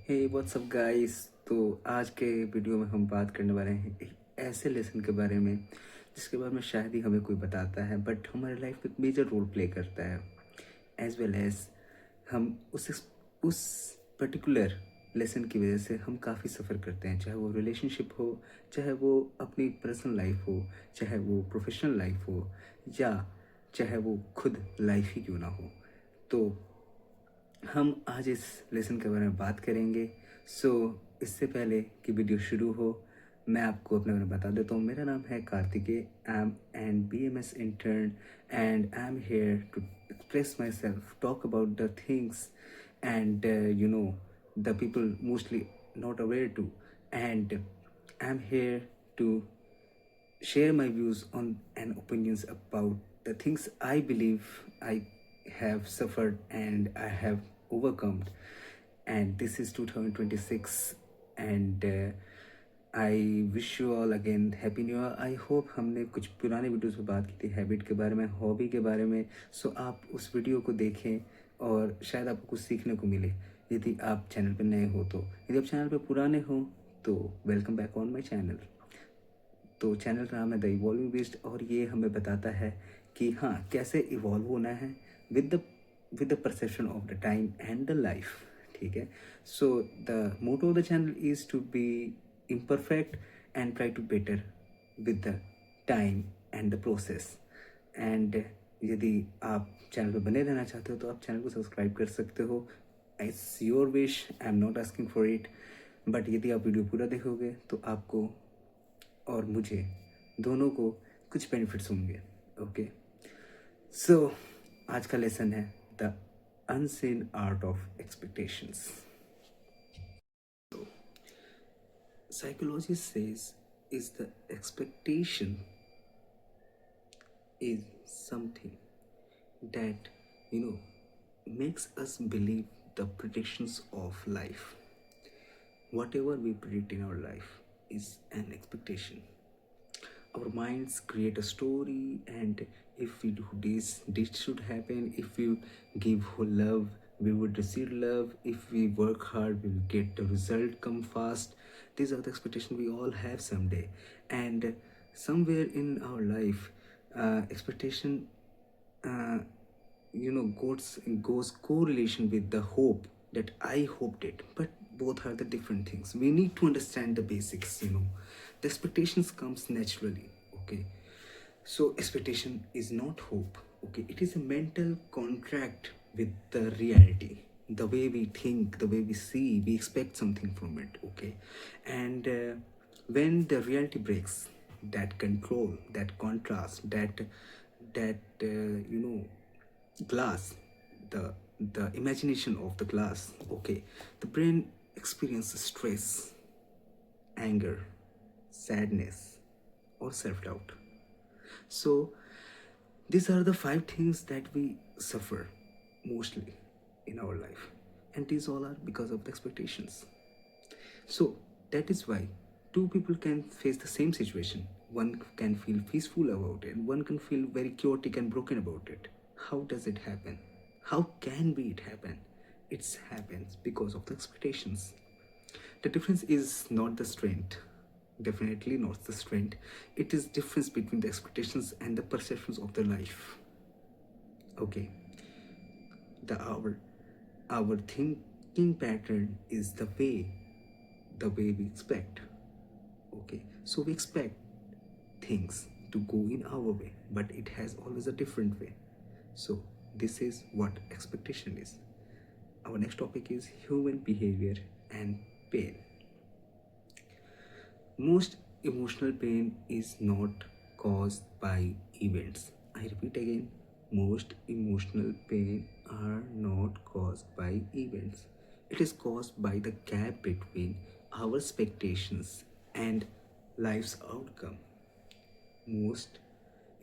हे WhatsApp guys. तो आज के वीडियो में हम बात करने वाले हैं एक ऐसे लेसन के बारे में जिसके बारे में शायद ही हमें कोई बताता है, बट हमारे लाइफ में एक मेजर रोल प्ले करता है। एज वेल एज हम उस पर्टिकुलर लेसन की वजह से हम काफ़ी सफ़र करते हैं, चाहे वो रिलेशनशिप हो, चाहे वो अपनी पर्सनल लाइफ हो, चाहे वो प्रोफेशनल लाइफ हो, या चाहे वो खुद लाइफ ही क्यों ना हो। तो हम आज इस लेसन के बारे में बात करेंगे। सो इससे पहले कि वीडियो शुरू हो, मैं आपको अपने बारे में बता देता हूँ। मेरा नाम है Kartikeya, I am an BMS intern and I am here to express myself, talk about the things and the people mostly not aware to, and I'm here to share my views on and opinions about the things I believe I have suffered and I have overcome. And this is 2026, and I wish you all again happy new year. I hope हमने कुछ पुराने videos में बात की थी habit के बारे में, हॉबी के बारे में। सो आप उस वीडियो को देखें और शायद आपको कुछ सीखने को मिले, यदि आप चैनल पर नए हो तो। यदि आप चैनल पर पुराने हो तो welcome back on my channel. तो चैनल का नाम है द इवॉल्विंग बीस्ट, और ये हमें बताता है कि हाँ, कैसे इवॉल्व होना है with the perception of the time and the life. ठीक है। So the motto of the channel is to be imperfect and try to better with the time and the process. And यदि आप channel पर बने रहना चाहते हो तो आप चैनल को सब्सक्राइब कर सकते हो। It's your wish, I am not asking for it. But यदि आप वीडियो पूरा देखोगे तो आपको और मुझे दोनों को कुछ बेनिफिट्स होंगे। ओके। सो आज का लेसन है the unseen art of expectations. Psychology says is the expectation is something that makes us believe the predictions of life. Whatever we predict in our life is an expectation. Our minds create a story, and if we do this should happen. If we give love, we would receive love. If we work hard, we will get the result come fast. These are the expectations we all have someday. And somewhere in our life, expectation uh, goes correlation with the hope that I hoped it, but both are the different things. We need to understand the basics. The expectations comes naturally. Okay. So expectation is not hope. Okay, it is a mental contract with the reality. The way we think, the way we see, we expect something from it. Okay. And when the reality breaks that control, that contrast, that glass, the imagination of the glass, okay, the brain experiences stress, anger, sadness, or self-doubt. So these are the 5 things that we suffer mostly in our life, and these all are because of the expectations. So that is why two people can face the same situation. One can feel peaceful about it, one can feel very chaotic and broken about it. How does it happen? How can be it happen? It happens because of the expectations. The difference is not the strength. Definitely not the strength. It is difference between the expectations and the perceptions of the life. Okay. The our thinking pattern is the way we expect. Okay. So we expect things to go in our way, but it has always a different way. So this is what expectation is. Our next topic is human behavior and pain. Most emotional pain is not caused by events. I repeat again, most emotional pain are not caused by events. It is caused by the gap between our expectations and life's outcome. Most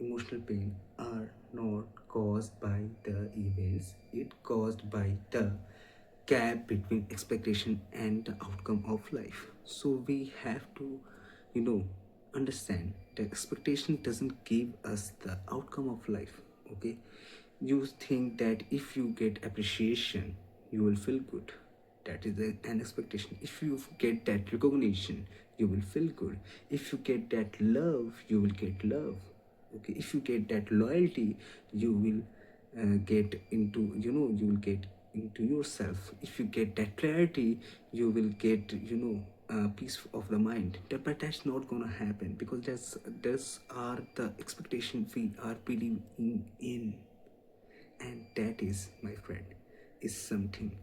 emotional pain are not caused by the events, it caused by the gap between expectation and the outcome of life. So we have to you know understand that expectation doesn't give us the outcome of life. Okay. You think that if you get appreciation you will feel good, That is an expectation. If you get that recognition, you will feel good. If you get that love, you will get love. Okay, if you get that loyalty, you will get into, you will get into yourself. If you get that clarity, you will get, peace of the mind. But that's not gonna happen, because that's are the expectation we are believing in. And that is, my friend, is something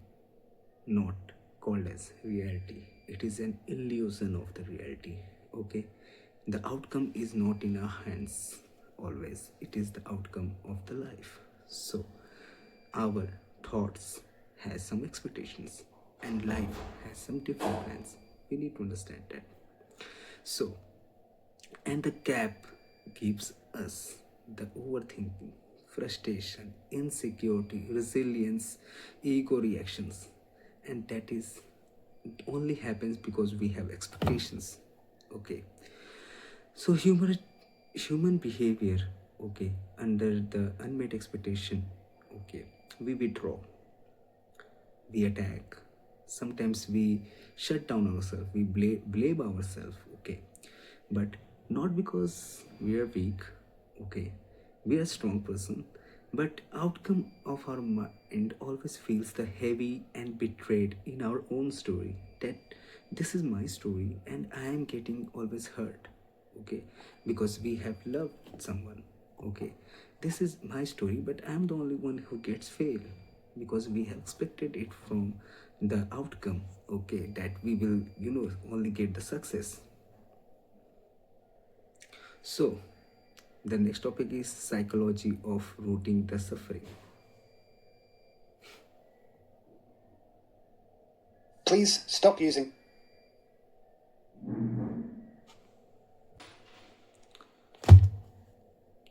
not called as reality. It is an illusion of the reality. Okay, the outcome is not in our hands always, it is the outcome of the life. So our thoughts has some expectations, and life has some different plans. We need to understand that. So, and the gap gives us the overthinking, frustration, insecurity, resilience, ego reactions. And that is, it only happens because we have expectations. Okay. So human behavior, okay, under the unmet expectation, okay, we withdraw, we attack, sometimes we shut down ourselves, we blame ourselves, okay, but not because we are weak, okay, we are a strong person, but outcome of our mind always feels the heavy and betrayed in our own story, that this is my story and I am getting always hurt, okay, because we have loved someone, okay, this is my story, but I'm the only one who gets failed, because we have expected it from the outcome, okay, that we will, only get the success. So the next topic is psychology of rooting the suffering. Please stop using.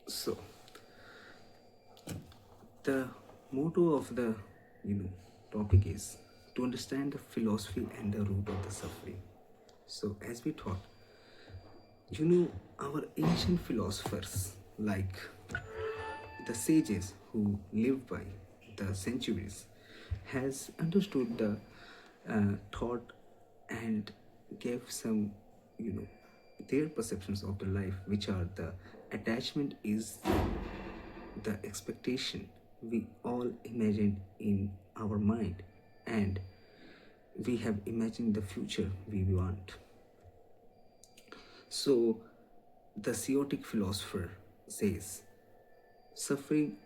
So the motto of the, topic is to understand the philosophy and the root of the suffering. So as we thought, our ancient philosophers, like the sages who lived by the centuries, has understood the thought and gave some, you know their perceptions of the life, which are the attachment is the expectation we all imagine in our mind, and we have imagined the future we want. So the Stoic philosopher says suffering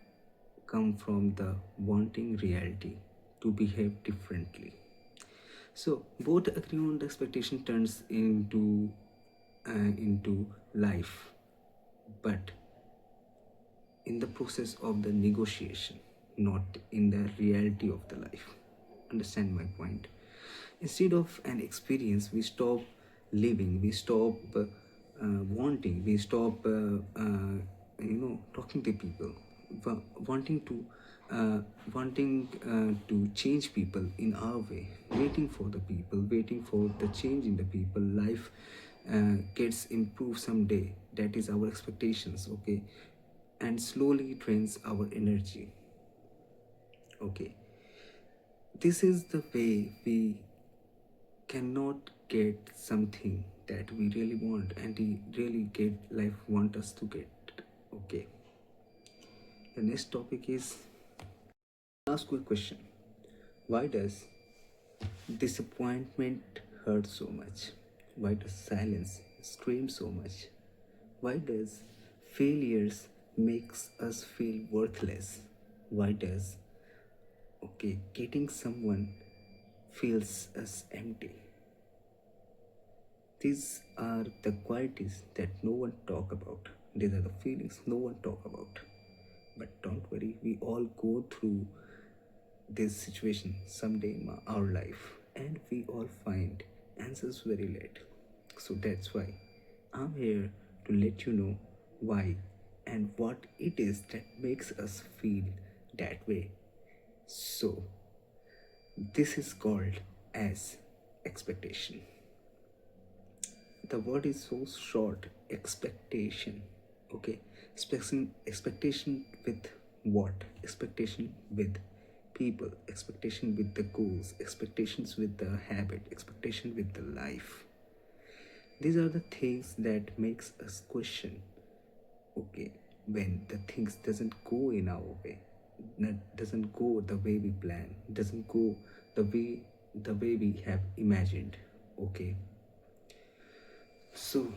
come from the wanting reality to behave differently. So both agree on the expectation turns into life, but in the process of the negotiation, not in the reality of the life. Understand my point? Instead of an experience, we stop living, we stop wanting, we stop, talking to people, wanting to. Wanting to change people in our way, waiting for the people, waiting for the change in the people. Life gets improved someday. That is our expectations, okay, and slowly drains our energy. Okay, this is the way we cannot get something that we really want and we really get life want us to get. Okay, the next topic is, ask you a question: why does disappointment hurt so much? Why does silence scream so much? Why does failures makes us feel worthless? Why does, okay, getting someone feels us empty? These are the qualities that no one talk about. These are the feelings no one talk about. But don't worry, we all go through this situation someday in our life, and we all find answers very late. So that's why I'm here to let you know why and what it is that makes us feel that way. So this is called as expectation. The word is so short, expectation. Okay, expectation with what? Expectation with people, expectation with the goals, expectations with the habit, expectation with the life. These are the things that makes us question, okay, when the things doesn't go in our way, doesn't go the way we plan, doesn't go the way we have imagined, okay. So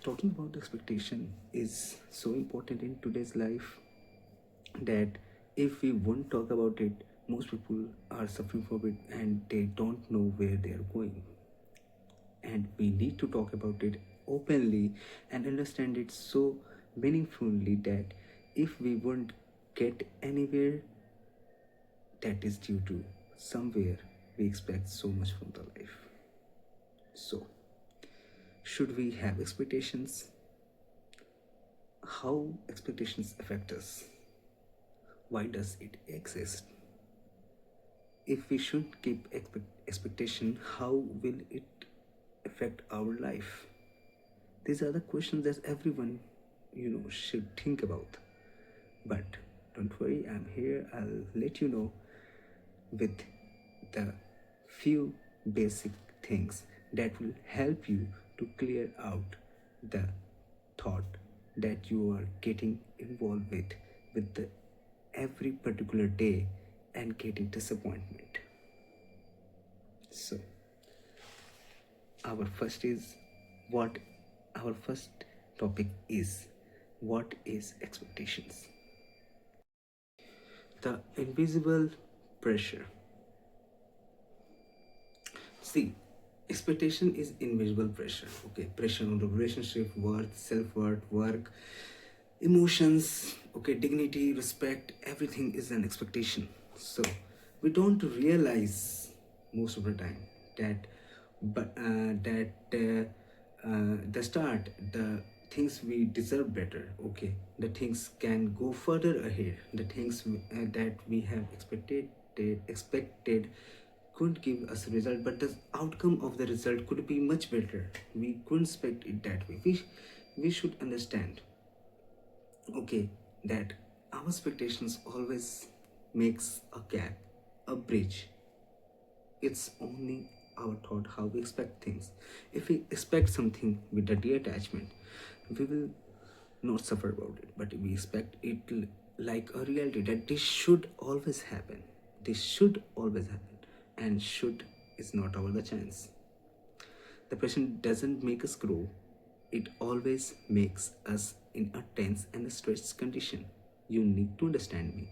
talking about expectation is so important in today's life that if we won't talk about it, most people are suffering from it and they don't know where they are going. And we need to talk about it openly and understand it so meaningfully that if we won't get anywhere, that is due to somewhere we expect so much from the life. So, should we have expectations? How expectations affect us? Why does it exist? If we should keep expectation, how will it affect our life? These are the questions that everyone, should think about. But don't worry, I'm here. I'll let you know with the few basic things that will help you to clear out the thought that you are getting involved with the every particular day and getting disappointment. So our first is what our first topic is what is expectations. The invisible pressure. See, expectation is invisible pressure. Okay, pressure on the relationship, worth, self-worth, work, emotions, okay, dignity, respect, everything is an expectation. So we don't realize most of the time that the start the things we deserve better, okay, the things can go further ahead, the things that we have expected could give us a result, but the outcome of the result could be much better. We couldn't expect it that way. We should understand, okay, that our expectations always makes a gap, a bridge. It's only our thought how we expect things. If we expect something with a detachment, we will not suffer about it. But if we expect it like a reality that this should always happen, this should always happen, and should is not our the chance. The passion doesn't make us grow, it always makes us in a tense and a stressed condition. You need to understand me,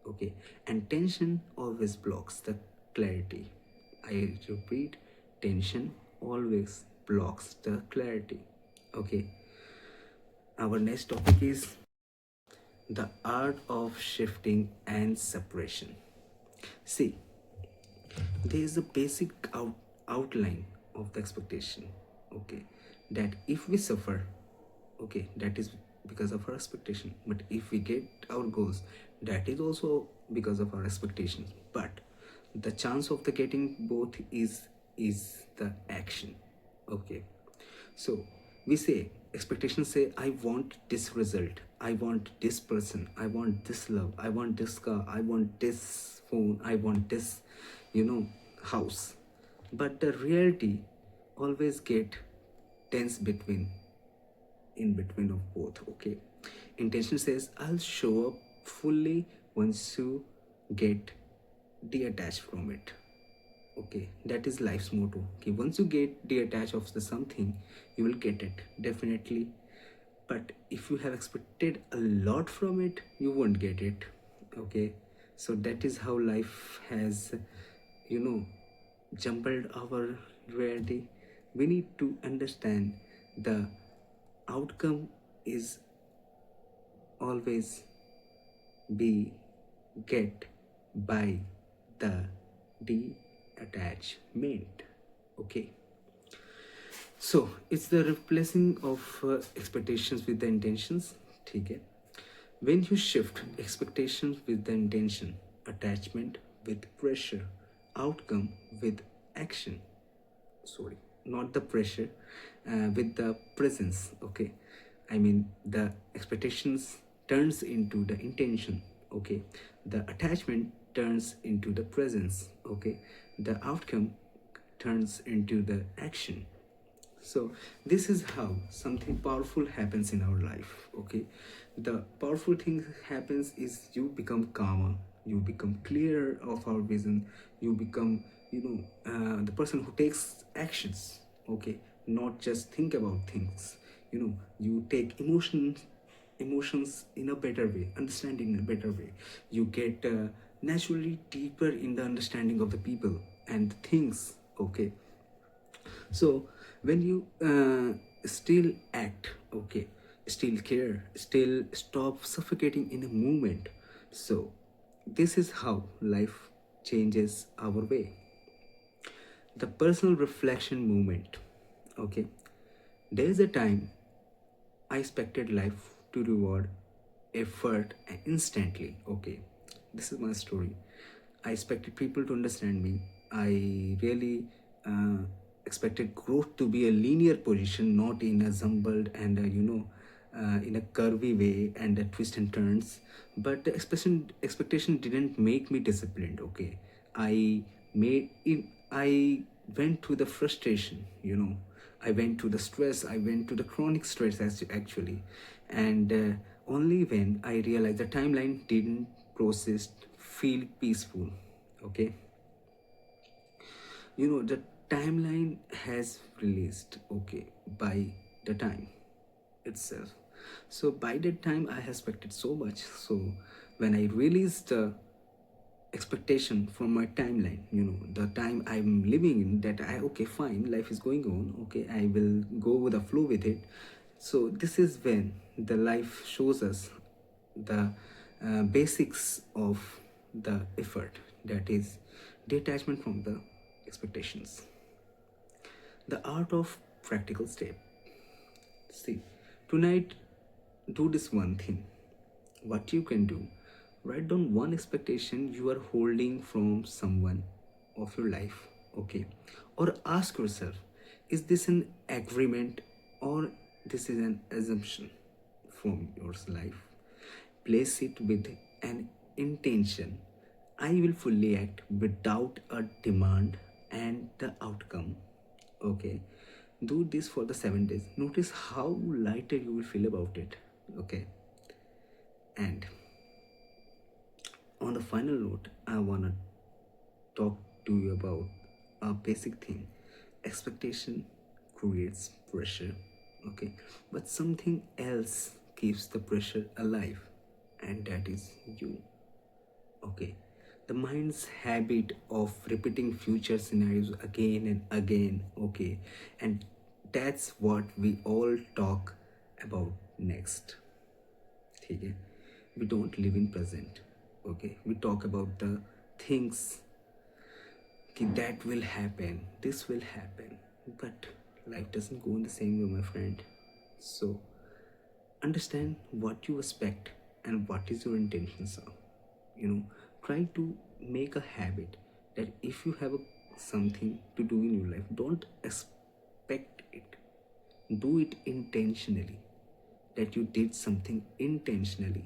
okay? And tension always blocks the clarity. I repeat, tension always blocks the clarity, okay? Our next topic is the art of shifting and separation. See, there is a basic outline of the expectation, okay, that if we suffer, okay, that is because of our expectation, but if we get our goals, that is also because of our expectations. But the chance of the getting both is the action, okay. So we say expectations say I want this result, I want this person, I want this love, I want this car, I want this phone, I want this, house. But the reality always get tense in between of both, okay. Intention says I'll show up fully once you get detached from it, okay. That is life's motto, okay. Once you get detached of the something, you will get it definitely. But if you have expected a lot from it, you won't get it, okay. So that is how life has, you know jumbled our reality. We need to understand the outcome is always be get by the detachment, okay. So it's the replacing of expectations with the intentions, ठीक है. When you shift expectations with the intention, attachment with pressure, outcome with action, sorry, not the pressure, with the presence, okay. I mean the expectations turns into the intention, okay. The attachment turns into the presence. Okay, the outcome turns into the action. So this is how something powerful happens in our life. Okay, the powerful thing happens is you become calmer, you become clearer of our vision, you become, the person who takes actions. Okay, not just think about things. You take emotions in a better way, understanding in a better way. You get naturally deeper in the understanding of the people and things. Okay, so when you still act, okay, still care, still stop suffocating in a moment. So this is how life changes our way. The personal reflection movement. Okay, there is a time I expected life to reward effort instantly. Okay, this is my story. I expected people to understand me. I really expected growth to be a linear position, not in a jumbled and in a curvy way and twist and turns. But the expectation didn't make me disciplined. Okay, I made it. I went to the frustration. I went to the stress. I went to the chronic stress actually, and only when I realized the timeline didn't process feel peaceful. Okay, the timeline has released. Okay, by the time itself. So by that time I expected so much. So when I released the expectation from my timeline, the time I'm living in, that I, okay, fine, life is going on, okay, I will go with the flow with it. So this is when the life shows us the basics of the effort, that is detachment from the expectations, the art of practical step. See, tonight, do this one thing. What you can do, write down one expectation you are holding from someone of your life, okay? Or ask yourself, is this an agreement or this is an assumption from your life? Place it with an intention. I will fully act without a demand and the outcome. Okay. Do this for the 7 days. Notice how lighter you will feel about it. Okay. And on the final note, I wanna talk to you about a basic thing. Expectation creates pressure. Okay. But something else keeps the pressure alive, and that is you. Okay, the mind's habit of repeating future scenarios again and again. Okay, and that's what we all talk about next. Okay, we don't live in present. Okay, we talk about the things that will happen, this will happen, but life doesn't go in the same way, my friend. So understand what you expect and what is your intentions are. Try to make a habit that if you have something to do in your life, don't expect it, do it intentionally, that you did something intentionally,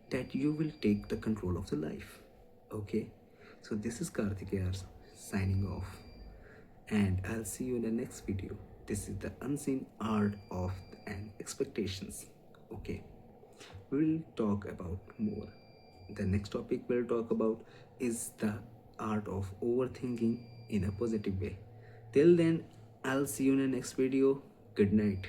that you will take the control of the life. Okay, so this is Karthikeya signing off, and I'll see you in the next video. This is the unseen art of and expectations. Okay, we'll talk about more. The next topic we'll talk about is the art of overthinking in a positive way. Till then, I'll see you in the next video. Good night.